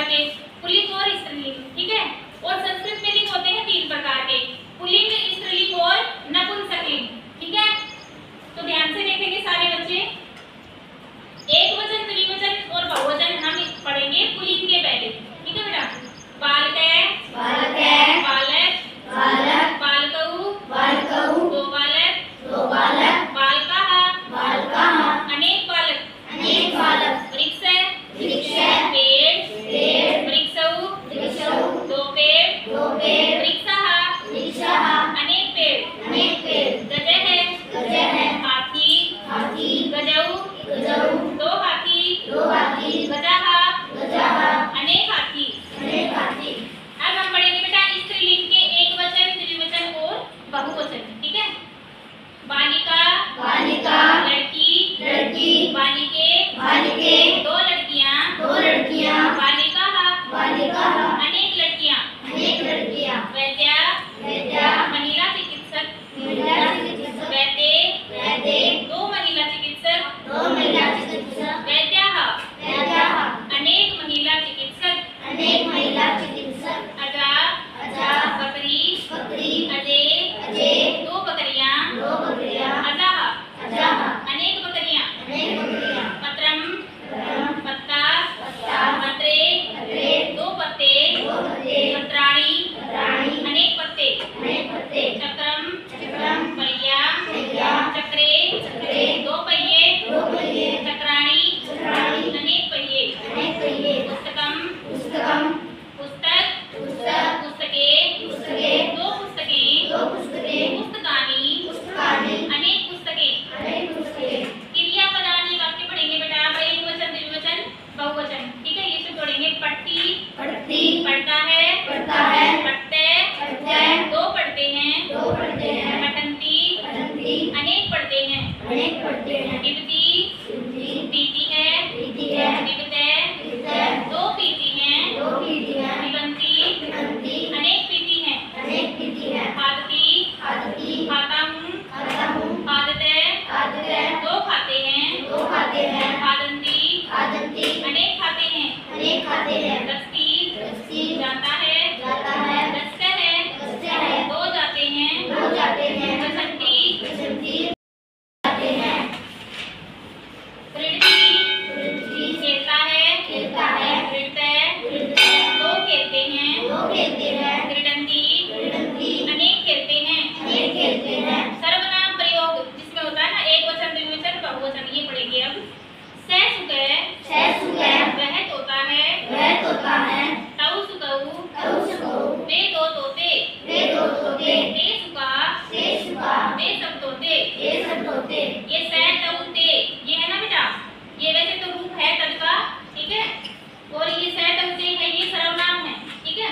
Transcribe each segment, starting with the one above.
के, पुल्लिंग और स्त्रीलिंग, ठीक है। और संस्कृत में लिंग होते हैं 3 प्रकार के, पुल्लिंग, स्त्रीलिंग और नपुंसकलिंग, ठीक है। तो ध्यान से देखेंगे सारे बच्चे, एकवचन, द्विवचन और बहुवचन हम पढ़ेंगे पुल्लिंग के पहले, ठीक है बेटा। बालक, बालक, बालक, बालक, बालकौ, बालकौ, दो बालक, दो बालक, बालकाः, बालकाः, अनेक बालक, अनेक बालक, वृक्ष, वृक्ष, पेड़, पेड़, वृक्षौ, वृक्षौ, दो पेड़, दो पेड़, वृक्षः, वृक्षः, अनेक पेड़, अनेक पेड़, गजः, गजः, हाथी, हाथी, गजौ, गजौ, दो हाथी, दो हाथी, गजः, गजः, अनेक हाथी, अनेक हाथी। अब हम पढ़ेंगे बेटा स्त्रीलिंग के एकवचन, द्विवचन और बहुवचन, ठीक है। बालिका, बालिका, लड़की, लड़की, बालिके, बालिके, दो लड़कियां, दो लड़कियां, बालिकाः, बालिकाः, अनेक लड़कियां, अनेक लड़कियां, वैद्या, वैद्या, महिला चिकित्सक, महिला चिकित्सक, वैद्य, वैद्य, दो महिला चिकित्सक, दो महिला चिकित्सक, वैद्याः, वैद्याः, अनेक महिला चिकित्सक, अनेक महिला चिकित्सक, अजा, अजा, बकरी, बकरी, अजय, अजय, दो बकरियां, दो बकरियां, अजाः, अजाः, अनेक बकरियां, अनेक बकरियां, पत्रम, पत्रम, पत्ता, पत्ता, पत्रे, पत्रे, दो पत्ते, दो पत्ते, पत्राणि, पत्राणि, अनेक पत्ते, अनेक पत्ते, चक्रम, चक्रम, पहिया, पहिया, चक्रे, चक्रे, दो पहिए, दो पहिए, चक्राणि, चक्राणि, अनेक पहिए, अनेक पहिए, पुस्तकम, पुस्तकम, पुस्तक, पुस्तक, पुस्तके, पुस्तके, दो पुस्तकें, दो पुस्तकें, पुस्तकानि, पुस्तकानि, अनेक पुस्तकें, अनेक पुस्तकें। क्रियापदानि वाक्य पढ़ेंगे बेटा आप, एकवचन, द्विवचन, बहुवचन, ठीक है। ये सब पढ़ेंगे। पढ़ती, पढ़ती, पढ़ता है, पढ़ता है, पढ़ते, पढ़ते, दो पढ़ते हैं, दो पढ़ते हैं, पठन्ति, पठन्ति, अनेक पढ़ते हैं, अनेक पढ़ते हैं, पिबती, पिबती, पीती है, पीती है, पिबते, पिबते, दो पीती हैं, दो पीती हैं, पिबन्ति, पिबन्ति, अनेक पीती हैं, अनेक पीती हैं, खादती, खादती, खाता हूँ, खाता हूँ, खादते, खादते, दो खाते हैं, दो खाते हैं, खादन्ति, खादन्ति, अनेक खाते हैं, अनेक खाते हैं, गच्छति, गच्छति, जाता है, जाता है, गच्छते है, गच्छते है, दो जाते हैं, दो जाते हैं, गच्छन्ति, गच्छन्ति, जाते हैं, क्रीडति, क्रीडति, खेलता है, खेलता है, क्रीडते, क्रीडते, दो खेलते हैं, दो खेलते हैं, क्रीडन्ति, क्रीडन्ति, अनेक खेलते हैं, अनेक खेलते हैं। सर्वनाम प्रयोग जिसमें होता है ना एकवचन, द्विवचन, बहुवचन, ये पढ़ेंगे अब। सह सुकह, सह सुकह, वह तोता है, वह तोता है, तौ सुकौ, तौ सुकौ, वे दो तोते, वे दो तोते, ते सुका, ते सुका, वे सब तोते, ये सब तोते। ये सह, तौ, ते, ये है ना बेटा, ये वैसे तो रूप है तद का, ठीक है। और ये सह, तौ, ते है, ये सर्वनाम है, ठीक है।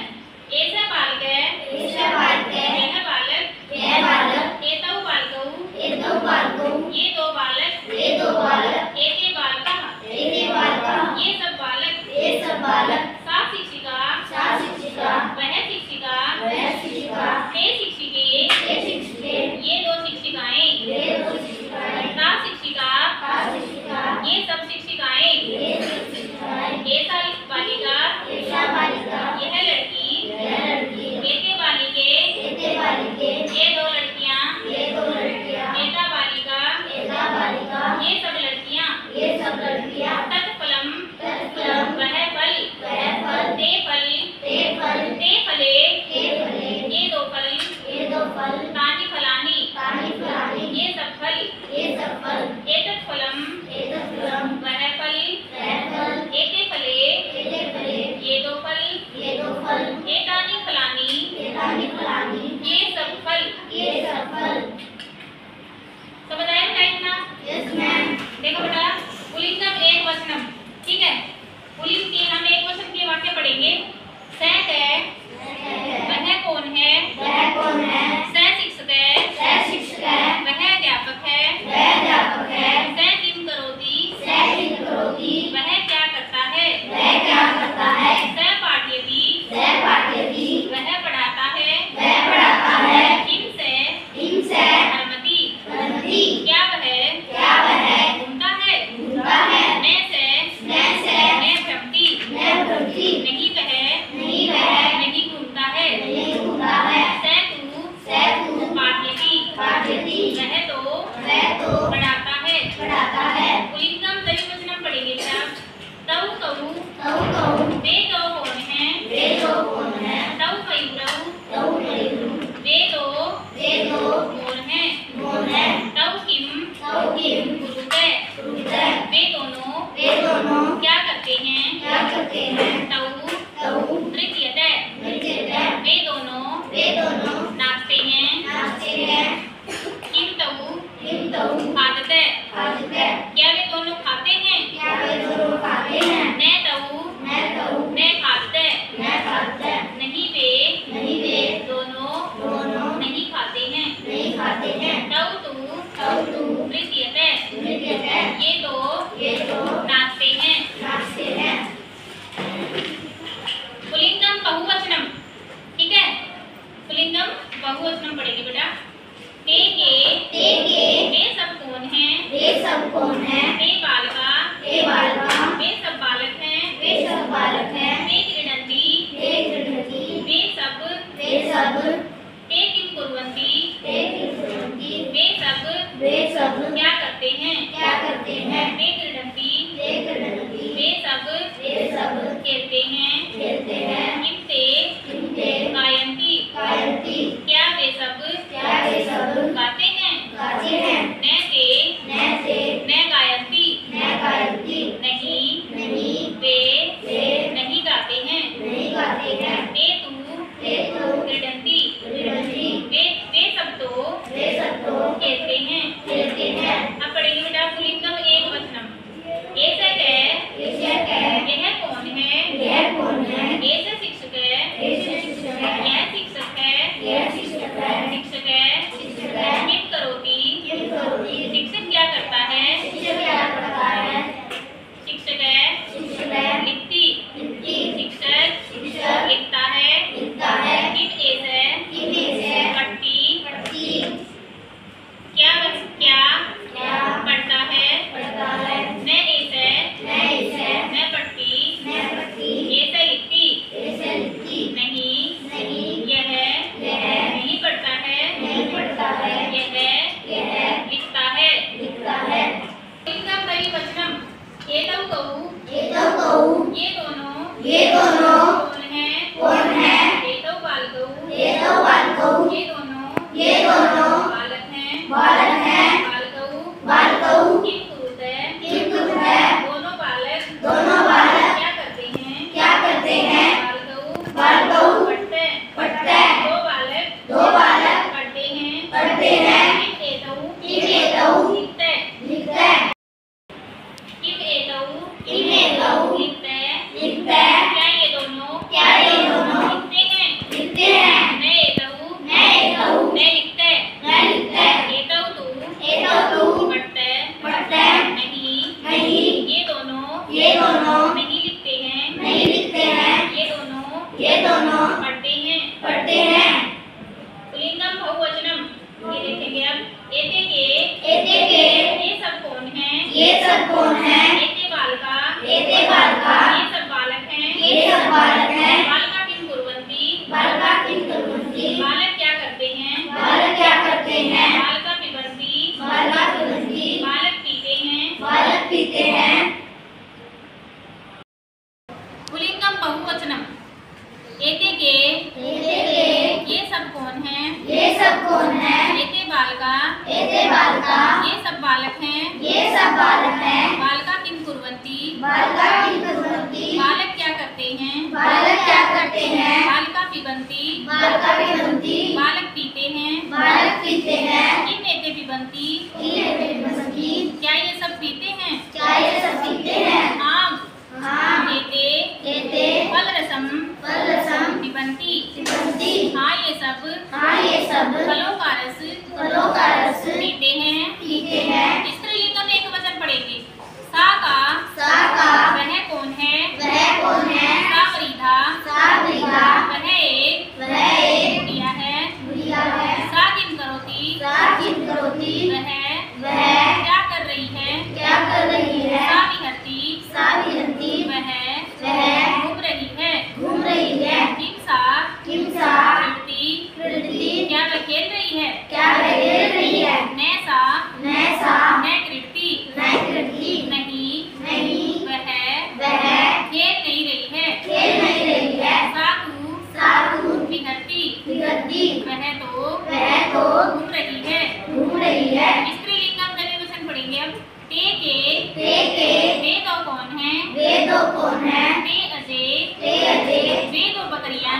ऐसा बालक है, ऐसा बालक है, यह बालक, यह बालक, एतौ बालकौ, एतौ बालकौ, ये दो बालक, ये दो बालक, एते बालकाः, एते बालकाः, ये सब बालक, ये सब बालक, सा शिक्षिका, सा शिक्षिका, वह शिक्षिका, वह शिक्षिका, ते शिक्षिके, ते शिक्षिके, ये दो शिक्षिकाएं, ये दो शिक्षिकाएं, सा शिक्षिका, सा शिक्षिका, ये सब शिक्षिकाएं, ये सब शिक्षिकाएं, ऐसा बालिका, ऐसा बालिका, यह लड़की, यह लड़की, एते बालिके, एते बालिके, ये दो लड़कियां, ये दो लड़कियां, एता बालिका, एता बालिका, ये सब लड़कियां, ये सब लड़कियां, तत्फलम, तत्फलम, वह फल, वह फल, ते फल, ते फल, ते फले, ते फले, ये दो फल, ये दो फल, तानि फलानि, तानि फलानि, ये सब फल, ये सब फल, एतत् फलम, एतत् फलम, वह फल, वह फल, एते फले, एते फले, ये दो फल, ये दो फल, एतानि फलानि, एतानि फलानि, ये सब फल, ये सब फल। समझ आया बेटा इतना? Yes ma'am. देखो बेटा, पुल्लिंगम एकवचनम, ठीक है। पुल्लिंग के हम एकवचन के वाक्य पढ़ेंगे। सह है, वह कौन है, वह कौन है, सह शिक्षक है, सह शिक्षक है, वह अध्यापक है, वह अध्यापक है, सह किम करोति, सह किम करोति, वह क्या करता है, वह क्या करता है, सह पाठयति, सह पाठयति, वह पढ़ाता है, वह पढ़ाता है, किम से, धर्मति, धर्मति, क्या वह घूमता है, घूमता है, मैं से, मैं भ्रमति, नहीं ये दोनों कौन है? एतौ बालकौ ये दोनों बालक हैं बालकौ किम कुरुते दोनों बालक क्या करते हैं? बालकौ पढ़ते दो बालक पढ़ते हैं किम एतौ लिखते किम एतौ लिखते क्या ये दोनों लिखते हैं? मैं एतौ मैं लिखते एतौ तू पढ़ते नहीं ये दोनों नहीं लिखते हैं ये दोनों पढ़ते हैं पुल्लिंगम बहुवचनम ये देखेंगे अब एते के ये सब कौन है? एते बालका ये सब बालक हैं बालका किम कुर्वन्ति बालक क्या करते हैं? बालका पिबन्ति बालक पीते हैं पुल्लिंगम बहुवचनम एते के ये सब कौन है? एते बालका ये सब बालक हैं बालका किम कुर्वन्ति बालक क्या करते हैं? बालका पिबन्ति बालक पीते हैं किम एते पिबन्ति क्या ये सब पीते हैं? आम एते फलरसम पिबन्ति हाँ ये सब फलों का रस पीते हैं स्त्रीलिंग में एक वचन पढ़ेंगे सा का वह कौन है? सा वृद्धा वह एक बुढ़िया है सा किम करोति वह क्या कर रही है? सा विहरति वह घूम रही है किम सा क्रीडति क्या वह खेल रही है? नैसा मैं क्रीडति नहीं वह खेल नहीं रही है सातु विहरति वह तो घूम रही है स्त्रीलिंगम द्विवचन पढ़ेंगे अब ते के वे दो कौन है? ते अजय वे दो बकरियां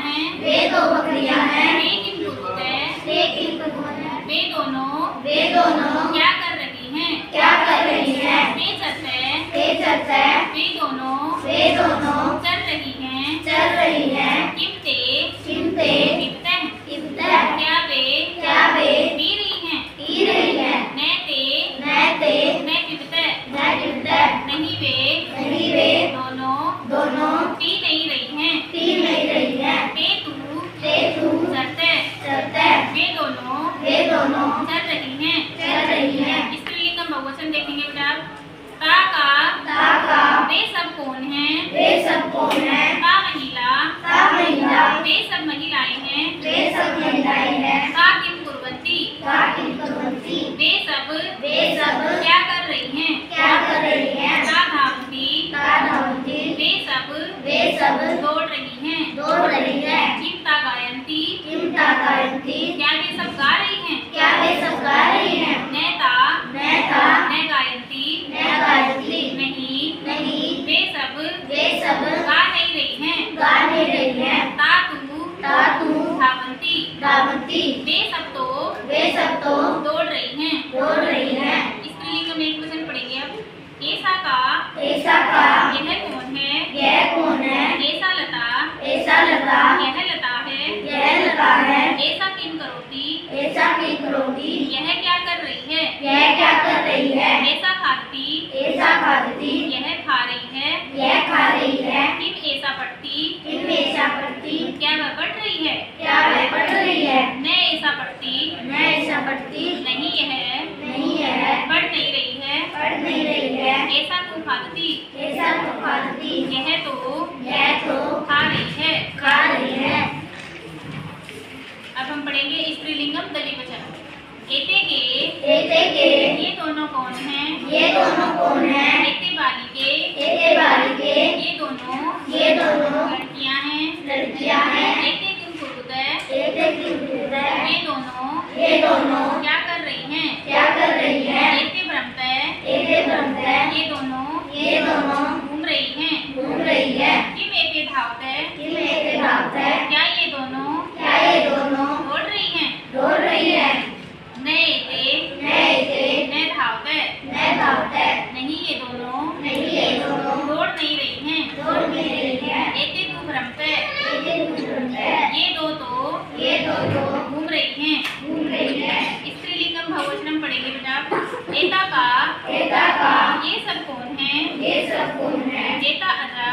हैं ते किम कुरुते वे दोनों क्या कर रही हैं? ते चलते वे दोनों चल रही हैं किम ते क्या वे पी रही हैं? नैते मैं पिबते नहीं वे दोनों पी नहीं रही हैं ते तू चलते वे दोनों चल रही हैं स्त्रीलिंगम बहुवचन देखेंगे बेटा ता का वे सब कौन है? ता महिला वे सब महिलाएं हैं ता किम कुर्वन्ति वे सब क्या कर रही हैं? ता धावन्ति वे सब दौड़ रही हैं किम ता गायन्ति क्या वे सब गा रही हैं? नैता मैं गायन्ति नहीं वे सब गा नहीं रही हैं तातु धावन्ति वे सब तो दौड़ रही हैं स्त्रीलिंग में एक वचन पढ़ेंगे अब ऐसा का यह कौन है? ऐसा लता यह लता है ऐसा किम करोति यह क्या कर रही है? ऐसा खादती यह खा रही है किम ऐसा पढ़ती क्या वह पढ़ रही है? मैं ऐसा पढ़ती नहीं यह पढ़ नहीं रही है ऐसा तू खादती यह तो खा रही है अब हम पढ़ेंगे स्त्रीलिंगम द्विवचन एते के ये दोनों कौन हैं? एते बालिके ये दोनों हैं लड़कियां हैं एते किम कुरुते ये दोनों दोनों क्या कर रही हैं क्या कर रही हैं एते भ्रमते ये दोनों घूम रही हैं घूम रही है किम एते धावते क्या क्या ये दोनों ये दोनों दौड़ रही हैं दौड़ रही है न एते न धावते नहीं ये दोनों दौड़ नहीं रही हैं दौड़ नहीं रही है एते तू भ्रमते ये दो तो ये दो घूम रही हैं घूम रही है स्त्रीलिंगम बहुवचनम पढ़ेंगे बेटा एता का ये सब कौन है ये सब कौन है एता अजा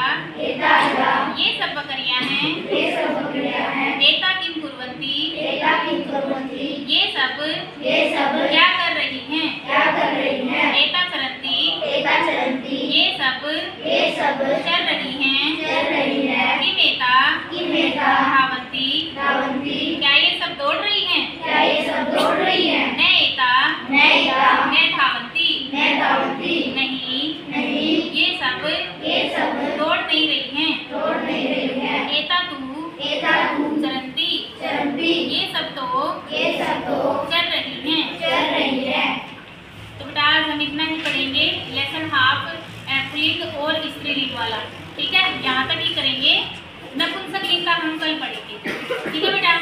ये सब बकरियां हैं ये सब बकरियां हैं एता किम कुर्वन्ति ये सब क्या कर रही हैं क्या कर रही हैं एता चरन्ति ये सब चल रही हैं चल रही है किम एता धावन्ति क्या ये सब दौड़ रही हैं क्या ये सब दौड़ रही है न एता न धावन्ति नहीं ये सब दौड़ नहीं रही हैं दौड़ नहीं रही है एता तू चरन्ति ये सब तो चल रही हैं तो बेटा आज हम इतना ही पढ़ेंगे लेसन हाफ पुल्लिंग और स्त्रीलिंग वाला। ठीक है, यहाँ तक ही करेंगे। नपुंसकलिंग का हम कल पढ़ेंगे। ठीक है बेटा,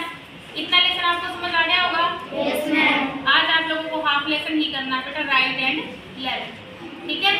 इतना लेसन आपको समझ आ गया होगा? Yes ma'am. आज आप लोगों को हाफ लेसन ही करना बेटा, राइट एंड लेफ्ट। ठीक है।